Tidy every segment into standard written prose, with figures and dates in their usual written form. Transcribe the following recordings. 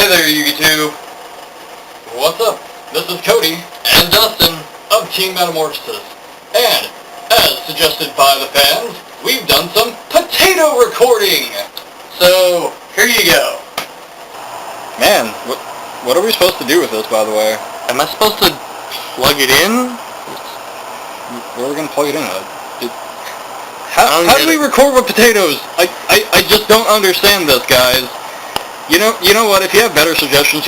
Hey there, YouTube. What's up? This is Cody and Dustin of Team Metamorphosis. And, as suggested by the fans, we've done some potato recording. So, here you go. Man, what are we supposed to do with this, by the way? Am I supposed to plug it in? Where are we going to plug it in at? How do we record with potatoes? I just don't understand this, guys. You know what? If you have better suggestions,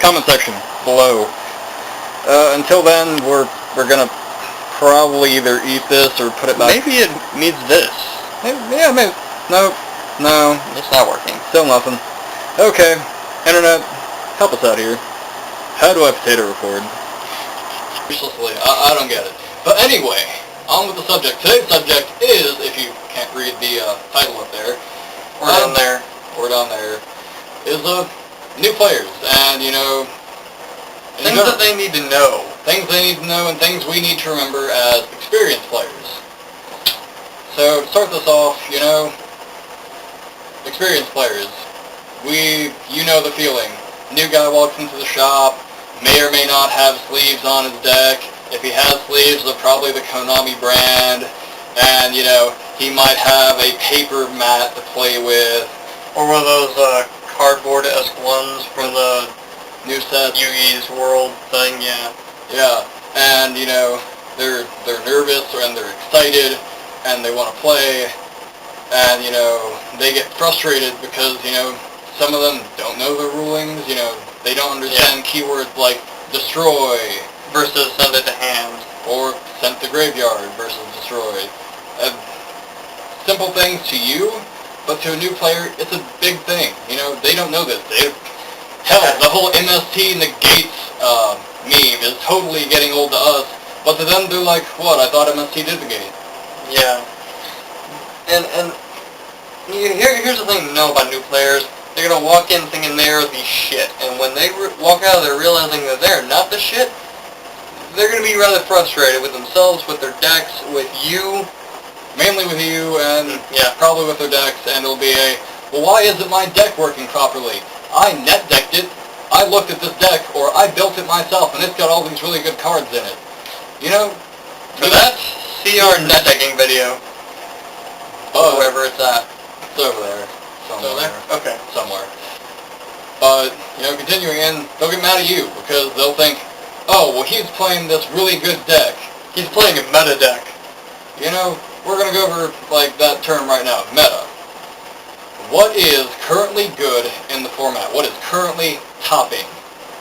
comment section below. Until then, we're gonna probably either eat this or put it back. Maybe it needs this. Maybe. No, it's not working. Still nothing. Okay, internet, help us out here. How do I potato record? Uselessly, I don't get it. But anyway, on with the subject. Today's subject is, if you can't read the title up there, or down there, is new players, and things that they need to know. Things they need to know and things we need to remember as experienced players. So, to start this off, experienced players. You know the feeling. New guy walks into the shop, may or may not have sleeves on his deck. If he has sleeves, they're probably the Konami brand, and, he might have a paper mat to play with. Or one of those cardboard-esque ones from the new set Yugi's World thing, yeah. Yeah, and, they're nervous and they're excited and they want to play, and, they get frustrated because, some of them don't know the rulings, they don't understand keywords like destroy versus send it to hand, or send to graveyard versus destroy. Simple things to you, but to a new player, it's a big thing. They don't know this. Hell, the whole MST negates meme is totally getting old to us, but to them, they're like, what, I thought MST did negate. Yeah. And here's the thing to know about new players. They're going to walk in thinking they're the shit, and when they walk out of there realizing that they're not the shit, they're going to be rather frustrated with themselves, with their decks, with you, mainly with you, and probably with their decks, and it'll be well, why isn't my deck working properly? I net decked it, I looked at this deck, or I built it myself, and it's got all these really good cards in it. For that, see our net decking video. Wherever it's at. It's over there. Somewhere. Okay. Somewhere. But, continuing in, they'll get mad at you, because they'll think, oh, well, he's playing this really good deck. He's playing a meta deck. We're going to go over, that term right now, meta. What is currently good in the format? What is currently topping?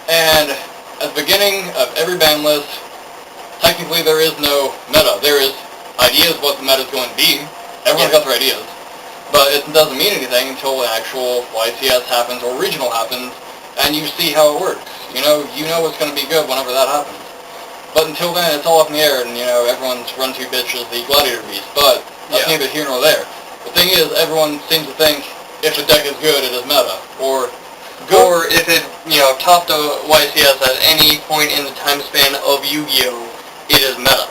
And at the beginning of every ban list, technically there is no meta. There is ideas what the meta is going to be. Everyone's got their ideas. But it doesn't mean anything until an actual YCS happens or regional happens, and you see how it works. You know what's going to be good whenever that happens. But until then, it's all up in the air, and, everyone's run-to bitch is the gladiator beast. But that's neither here nor there. The thing is, everyone seems to think if a deck is good, it is meta. Or if it, topped a YCS at any point in the time span of Yu-Gi-Oh!, it is meta.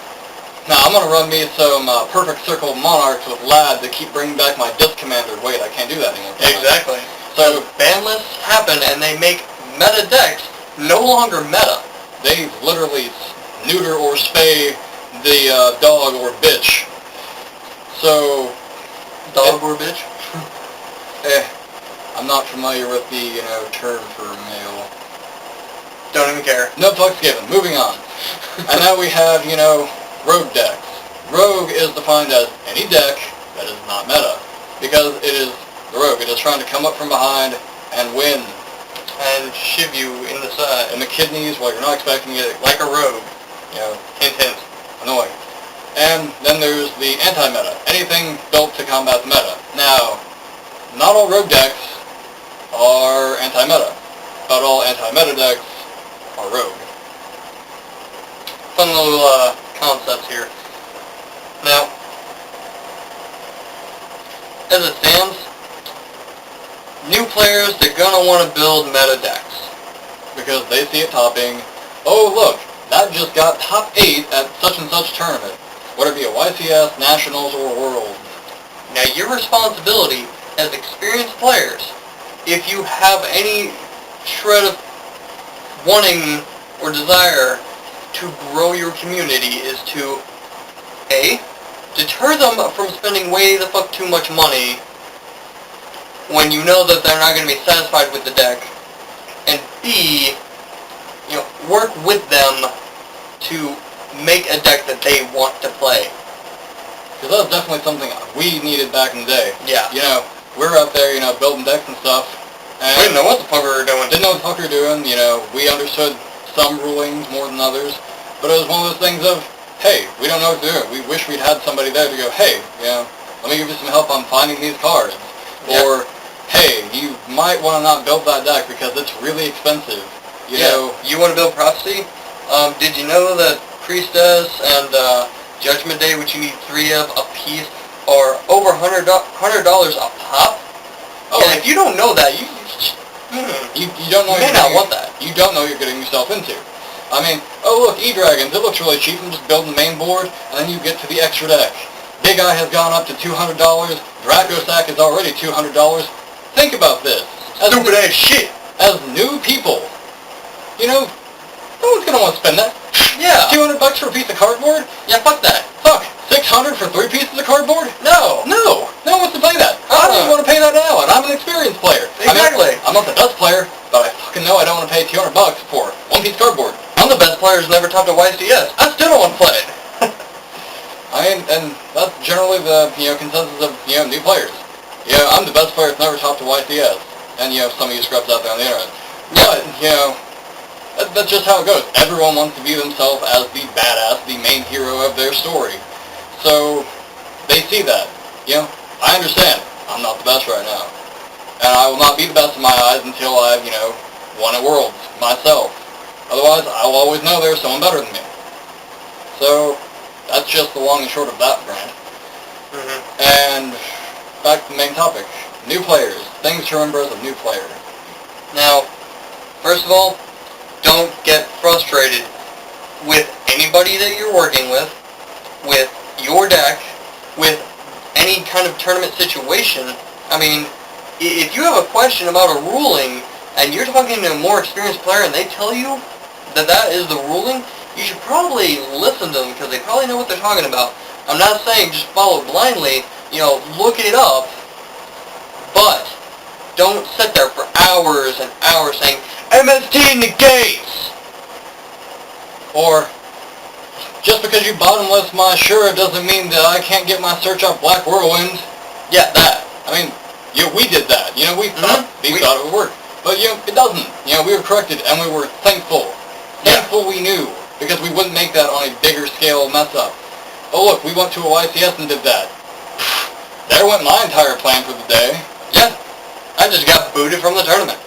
Now, I'm going to run me some Perfect Circle Monarchs with Lad to keep bringing back my Disc Commander. Wait, I can't do that anymore. Exactly. So, ban lists happen, and they make meta decks no longer meta. They literally neuter or spay the dog or bitch. So... Dog or bitch? I'm not familiar with the, term for male. Don't even care. No fucks given. Moving on. And now we have, rogue decks. Rogue is defined as any deck that is not meta. Because it is the rogue. It is trying to come up from behind and win. And shiv you in the kidneys while you're not expecting it, like a rogue. Hint hint. Annoying. And then there's the anti-meta. Anything built to combat the meta. Now, not all rogue decks are anti-meta. Not all anti-meta decks are rogue. Fun little concepts here. Now, as it stands, new players, they're going to want to build meta decks. Because they see it topping, oh look, that just got top 8 at such and such tournament. Whether it be a YCS, Nationals, or World. Now your responsibility as experienced players, if you have any shred of wanting or desire to grow your community is to A, deter them from spending way the fuck too much money when you know that they're not going to be satisfied with the deck, and B, work with them to make a deck that they want to play. Because that was definitely something we needed back in the day. Yeah. We were out there, building decks and stuff. And We didn't know what the fuck we were doing. Didn't know what the fuck we were doing. We understood some rulings more than others. But it was one of those things of, hey, we don't know what to do. We wish we'd had somebody there to go, hey, let me give you some help on finding these cards. Yeah. Or, hey, you might want to not build that deck because it's really expensive. You want to build Prophecy? Did you know that Priestess and Judgment Day, which you need 3 of a piece, are over $100 a pop? Oh, and if you don't know that, you don't know. You may not want that. You don't know what you're getting yourself into. I mean, oh look, E-Dragons, it looks really cheap. I'm just building the main board, and then you get to the extra deck. Big Eye has gone up to $200. Dracosac is already $200. Think about this. Stupid ass shit. As new people, no one's gonna want to spend that. Yeah. $200 for a piece of cardboard? Yeah, fuck that. Fuck. $600 for 3 pieces of cardboard? No. No one wants to play that. I don't even want to pay that now, and I'm an experienced player. Exactly. I'm not the best player, but I fucking know I don't want to pay $200 for 1 piece of cardboard. I'm the best player who's never topped a YCS. I still don't want to play it. And that's generally the consensus of new players. I'm the best player that's never topped a YCS, and some of you scrubs out there on the internet. But that's just how it goes. Everyone wants to view themselves as the badass, the main hero of their story. So they see that. I understand. I'm not the best right now, and I will not be the best in my eyes until I've won at Worlds myself. Otherwise, I will always know there's someone better than me. So that's just the long and short of that, Brand. And back to the main topic. New players. Things to remember as a new player. Now, first of all, don't get frustrated with anybody that you're working with your deck, with any kind of tournament situation. I mean, if you have a question about a ruling, and you're talking to a more experienced player and they tell you that is the ruling, you should probably listen to them, because they probably know what they're talking about. I'm not saying just follow blindly, look it up, but don't sit there for hours and hours saying, MST negates! Or, just because you bottomless my Ashura doesn't mean that I can't get my search off Black Whirlwind. Yeah, that. I mean, we did that. We thought it would work. But, it doesn't. We were corrected, and we were thankful. Thankful we knew, because we wouldn't make that on a bigger scale mess up. Oh look, we went to a YCS and did that. There went my entire plan for the day. Yeah. I just got booted from the tournament.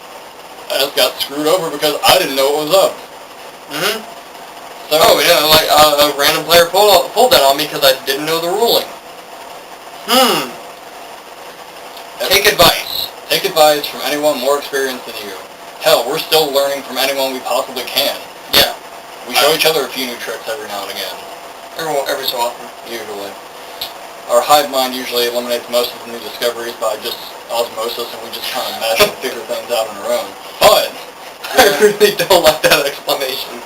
I just got screwed over because I didn't know what was up. So, a random player pulled that on me because I didn't know the ruling. Take advice. Take advice from anyone more experienced than you. Hell, we're still learning from anyone we possibly can. Yeah. We show each other a few new tricks every now and again. Every so often. Usually. Our hive mind usually eliminates most of the new discoveries by just osmosis, and we just kind of mesh and figure things out on our own. But I really don't like that explanation.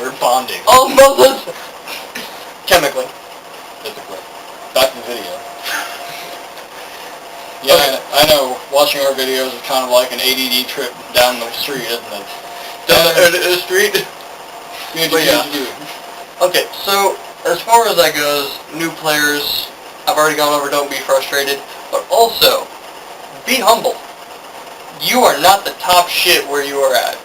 We're bonding. Osmosis! Chemically. Physically. Back to the video. Yeah, okay. I know. Watching our videos is kind of like an ADD trip down the street, isn't it? Down the street? Yeah. Okay, so as far as that goes, new players, I've already gone over don't be frustrated, but also, be humble. You are not the top shit where you are at.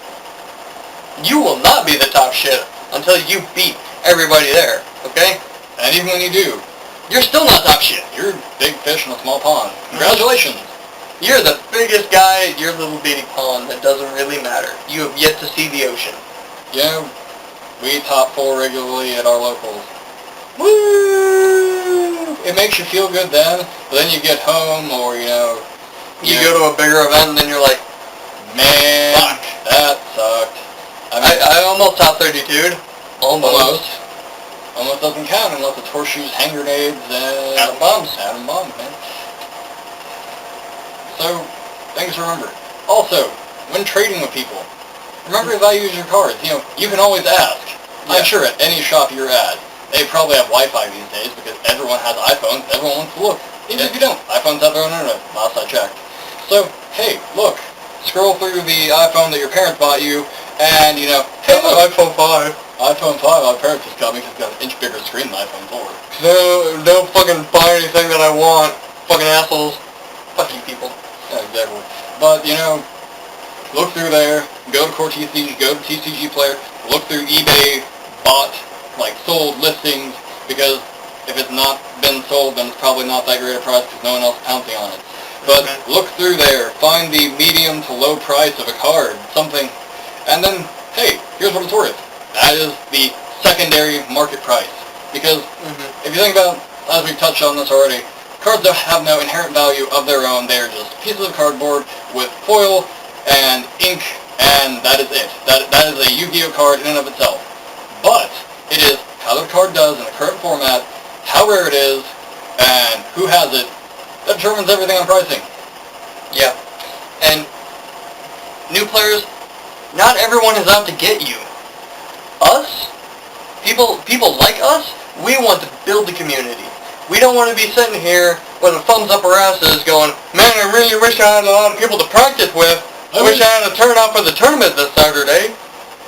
You will not be the top shit until you beat everybody there, okay? And even when you do, you're still not top shit. You're a big fish in a small pond. Congratulations. You're the biggest guy in your little bitty pond that doesn't really matter. You have yet to see the ocean. We top 4 regularly at our locals. Woo! It makes you feel good then, but then you get home or, you go to a bigger event and then you're like, man, fuck, that sucked. I almost top 30, dude. Almost. Almost doesn't count unless it's horseshoes, hand grenades, and atom bombs. Atom bombs, man. So, things to remember. Also, when trading with people, remember to value your cards. You can always ask. I'm sure at any shop you're at, they probably have Wi-Fi these days because everyone has iPhones. Everyone wants to look. Even if you don't, iPhones have their own internet, last I checked. So, hey, look, scroll through the iPhone that your parents bought you, and, hey, look, iPhone 5. iPhone 5, my parents just got me because it's got an inch bigger screen than iPhone 4. Don't fucking buy anything that I want. Fucking assholes. Fuck you people. Yeah, exactly. But, look through there, go to Core TCG, go to TCG Player, look through eBay, bought, sold listings, because if it's not been sold, then it's probably not that great a price because no one else is pouncing on it. But look through there, find the medium to low price of a card, something, and then, hey, here's what it's worth. That is the secondary market price. Because if you think about, as we've touched on this already, cards don't have no inherent value of their own. They're just pieces of cardboard with foil and ink, and that is it. That is a Yu-Gi-Oh card in and of itself. But it is how the card does in the current format, how rare it is, and who has it, that determines everything on pricing. Yeah. And new players, not everyone is out to get you. Us, people like us, we want to build the community. We don't want to be sitting here with a thumbs up our asses going, man, I really wish I had a lot of people to practice with. I wish I had a turnout for the tournament this Saturday.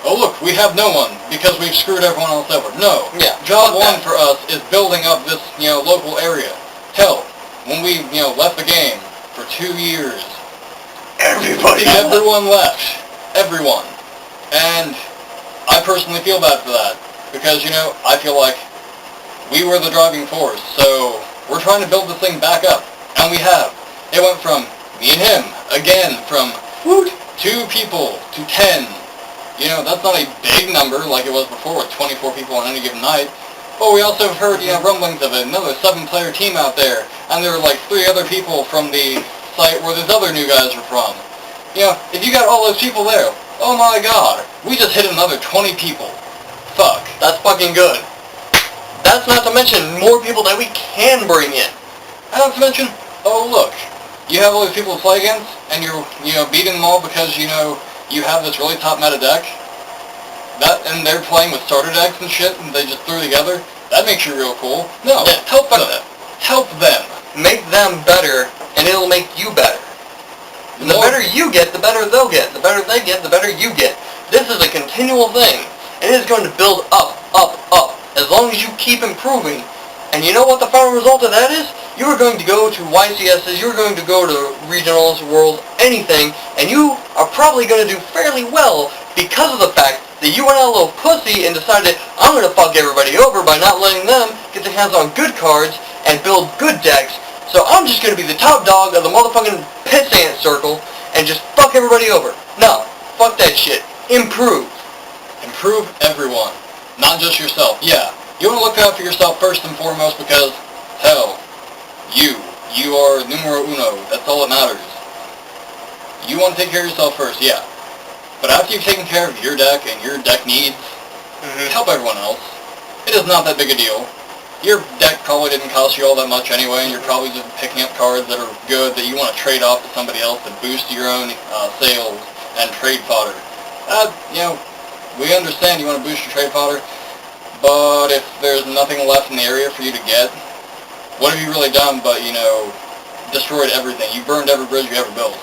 Oh look, we have no one because we've screwed everyone else over. No. Yeah. Job one for us is building up this, local area. Hell, when we, left the game for 2 years, everyone left. Everyone. And I personally feel bad for that because, I feel like we were the driving force. So we're trying to build this thing back up, and we have. It went from me and him, again, from 2 people to 10. That's not a big number like it was before with 24 people on any given night. But we also heard, rumblings of another 7-player team out there. And there were 3 other people from the site where these other new guys are from. If you got all those people there, oh my god, we just hit another 20 people. Fuck. That's fucking good. That's not to mention more people that we can bring in. And not to mention, oh look, you have all these people to play against, and you're, beating them all because, you have this really top meta deck, and they're playing with starter decks and shit, and they just threw together, that makes you real cool. No, yeah, help them. Help them. Make them better, and it'll make you better. And the better you get, the better they'll get. The better they get, the better you get. This is a continual thing, and it is going to build up, up, up, as long as you keep improving. And you know what the final result of that is? You are going to go to YCSs, you're going to go to regionals, world, anything, and you are probably going to do fairly well because of the fact that you went out a little pussy and decided, I'm going to fuck everybody over by not letting them get their hands on good cards and build good decks, so I'm just going to be the top dog of the motherfucking piss ant circle and just fuck everybody over. No, fuck that shit. Improve. Improve everyone, not just yourself. Yeah. You want to look out for yourself first and foremost because, hell, you are numero uno. That's all that matters. You want to take care of yourself first, yeah. But after you've taken care of your deck and your deck needs, help everyone else. It is not that big a deal. Your deck probably didn't cost you all that much anyway, and you're probably just picking up cards that are good that you want to trade off to somebody else to boost your own sales and trade fodder. We understand you want to boost your trade fodder, but if there's nothing left in the area for you to get, what have you really done but, destroyed everything? You burned every bridge you ever built.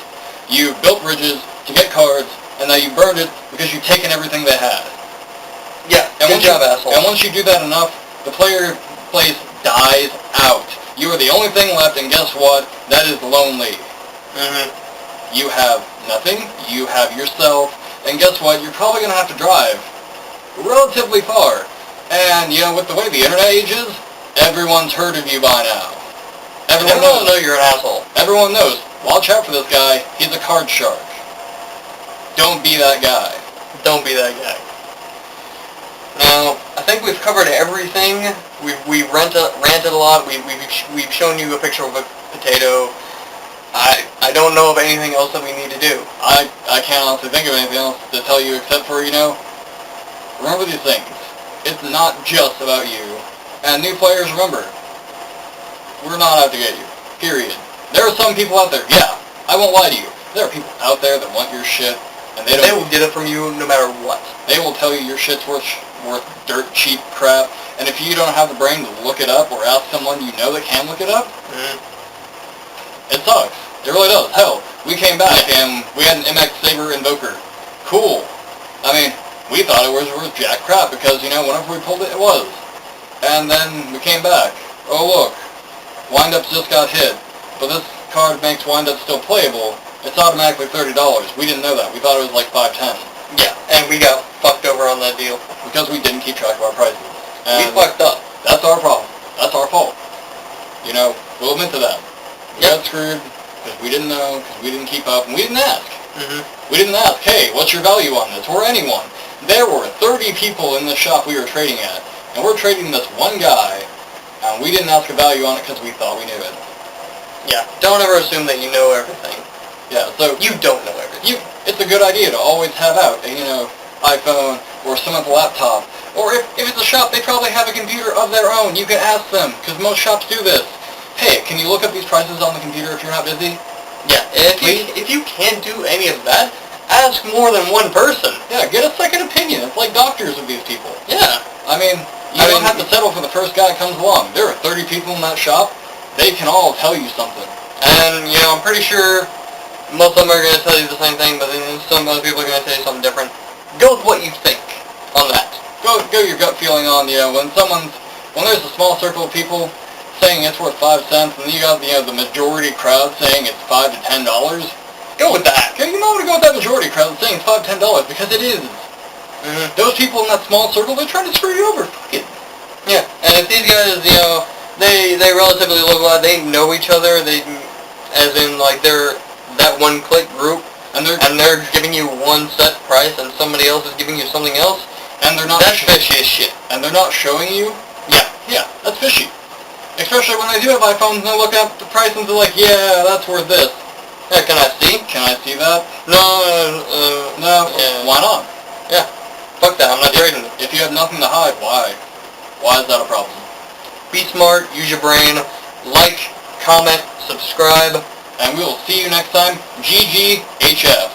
You built bridges to get cards, and now you burned it because you've taken everything they had. Yeah, good job, asshole. And once you do that enough, the player place dies out. You are the only thing left, and guess what? That is lonely. You have nothing, you have yourself, and guess what? You're probably going to have to drive relatively far. And, with the way the internet age is, everyone's heard of you by now. Everyone knows you're an asshole. Everyone knows. Watch out for this guy. He's a card shark. Don't be that guy. Don't be that guy. Now, I think we've covered everything. We've ranted a lot. We've shown you a picture of a potato. I don't know of anything else that we need to do. I can't honestly think of anything else to tell you except for, remember these things. It's not just about you. And new players, remember, we're not out to get you. Period. There are some people out there, yeah, I won't lie to you. There are people out there that want your shit, And they will get it from you no matter what. They will tell you your shit's worth dirt cheap crap, and if you don't have the brain to look it up or ask someone you know that can look it up, it sucks. It really does. Hell, we came back and we had an MX Saber Invoker. Cool. I mean, we thought it was worth jack crap because, you know, whenever we pulled it, it was. And then we came back. Oh look, windups just got hit, but this card makes windups still playable. It's automatically $30. We didn't know that. We thought it was like $5.10. Yeah, and we got fucked over on that deal. Because we didn't keep track of our prices. And we fucked up. That's our problem. That's our fault. You know, we'll admit to that. We got screwed because we didn't know, because we didn't keep up, and we didn't ask. We didn't ask, hey, what's your value on this, or anyone. There were 30 people in the shop we were trading at, and we're trading this one guy, and we didn't ask a value on it because we thought we knew it. Yeah, don't ever assume that you know everything. Yeah, so you don't know everything. It's a good idea to always have out a, you know, iPhone or someone's laptop. Or if it's a shop, they probably have a computer of their own. You can ask them, because most shops do this. Hey, can you look up these prices on the computer if you're not busy? Yeah, if you can't do any of that, ask more than one person. Yeah, get a second opinion. It's like doctors with these people. Yeah. I mean, you don't have to settle for the first guy that comes along. There are 30 people in that shop. They can all tell you something. And, you know, I'm pretty sure most of them are going to tell you the same thing, but then some other people are going to tell you something different. Go with what you think on that. Go your gut feeling on, you know, when there's a small circle of people saying it's worth 5 cents, and you got, you know, the majority crowd saying it's $5 to $10, go with that. Okay, you might want to go with that majority crowd saying it's $5 to $10, because it is. Those people in that small circle, they're trying to screw you over. Fuck it. Yeah, and if these guys, you know, they relatively look like they know each other, as in, like, they're that one-click group, and they're giving you one set price, and somebody else is giving you something else, and they're not that's fishy as shit. And they're not showing you. Yeah, that's fishy. Especially when they do have iPhones and they look up the price and they're like, yeah, that's worth this. Yeah, can I see? Can I see that? No. Yeah. Why not? Yeah. Fuck that. I'm not trading it. If you have nothing to hide, why? Why is that a problem? Be smart. Use your brain. Like, comment, subscribe. And we will see you next time. GGHF.